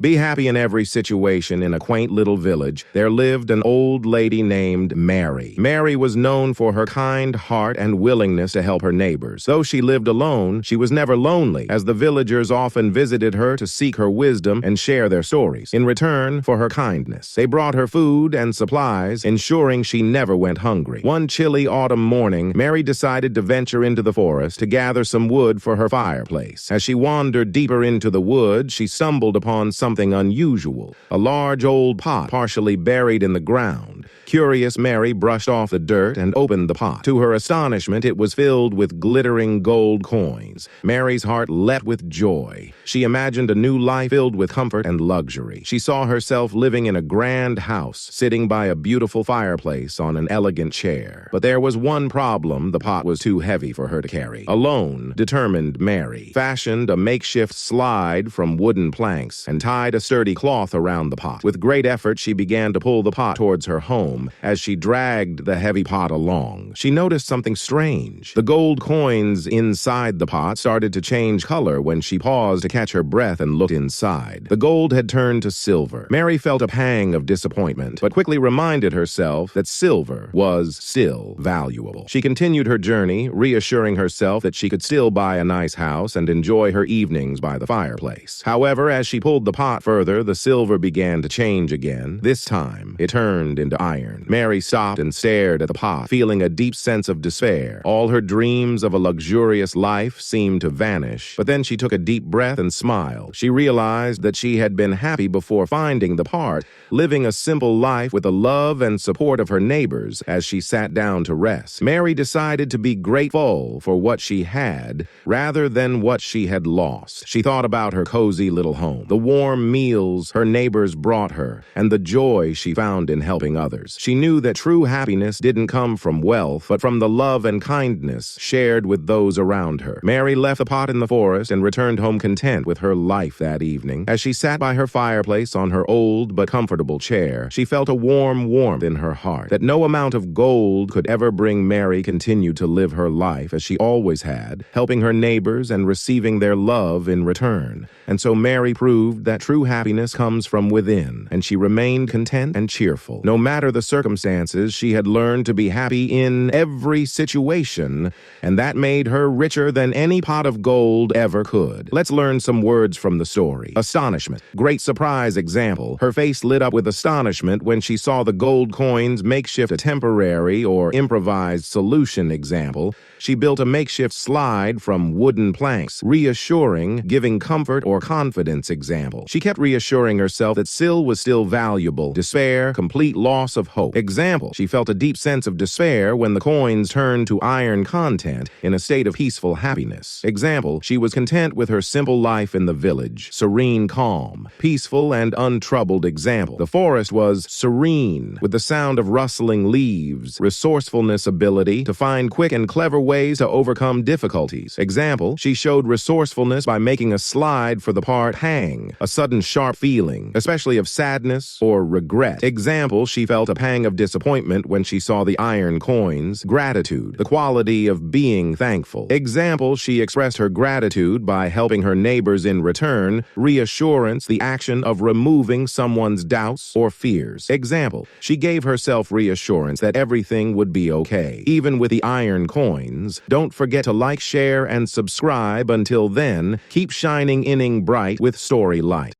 Be happy in every situation. In a quaint little village, there lived an old lady named Mary. Mary was known for her kind heart and willingness to help her neighbors. Though she lived alone, she was never lonely, as the villagers often visited her to seek her wisdom and share their stories. In return for her kindness, they brought her food and supplies, ensuring she never went hungry. One chilly autumn morning, Mary decided to venture into the forest to gather some wood for her fireplace. As she wandered deeper into the wood, she stumbled upon something unusual, a large old pot partially buried in the ground. Curious Mary brushed off the dirt and opened the pot. To her astonishment, it was filled with glittering gold coins. Mary's heart leapt with joy. She imagined a new life filled with comfort and luxury. She saw herself living in a grand house, sitting by a beautiful fireplace on an elegant chair. But there was one problem: the pot was too heavy for her to carry. Alone, determined Mary fashioned a makeshift slide from wooden planks and tied a sturdy cloth around the pot. With great effort, she began to pull the pot towards her home. As she dragged the heavy pot along, she noticed something strange. The gold coins inside the pot started to change color when she paused to catch her breath and looked inside. The gold had turned to silver. Mary felt a pang of disappointment, but quickly reminded herself that silver was still valuable. She continued her journey, reassuring herself that she could still buy a nice house and enjoy her evenings by the fireplace. However, as she pulled the pot further, the silver began to change again. This time, it turned into iron. Mary stopped and stared at the pot, feeling a deep sense of despair. All her dreams of a luxurious life seemed to vanish. But then she took a deep breath and smiled. She realized that she had been happy before finding the pot, living a simple life with the love and support of her neighbors. As she sat down to rest, Mary decided to be grateful for what she had rather than what she had lost. She thought about her cozy little home, the warm meals her neighbors brought her, and the joy she found in helping others. She knew that true happiness didn't come from wealth, but from the love and kindness shared with those around her. Mary left the pot in the forest and returned home content with her life that evening. As she sat by her fireplace on her old but comfortable chair, she felt a warm warmth in her heart. That no amount of gold could ever bring. Mary continued to live her life as she always had, helping her neighbors and receiving their love in return. And so Mary proved that true happiness comes from within, and she remained content and cheerful. No matter the circumstances, she had learned to be happy in every situation, and that made her richer than any pot of gold ever could. Let's learn some words from the story. Astonishment. Great surprise. Example: her face lit up with astonishment when she saw the gold coins. Makeshift. A temporary or improvised solution. Example: she built a makeshift slide from wooden planks. Reassuring, giving comfort or confidence. Example: she kept reassuring herself that Syl was still valuable. Despair, complete loss of hope. Example: she felt a deep sense of despair when the coins turned to iron content in a state of peaceful happiness. Example: she was content with her simple life in the village. Serene, calm, peaceful, and untroubled. Example: the forest was serene with the sound of rustling leaves. Resourcefulness, ability to find quick and clever ways to overcome difficulties. Example: she showed resourcefulness by making a slide for the part hang, a sudden sharp feeling, especially of sadness or regret. Example: she felt a pang of disappointment when she saw the iron coins. Gratitude, the quality of being thankful. Example: she expressed her gratitude by helping her neighbors in return. Reassurance, the action of removing someone's doubts or fears. Example: she gave herself reassurance that everything would be okay, even with the iron coins. Don't forget to like, share, and subscribe. Until then, keep shining inning bright with Story Light.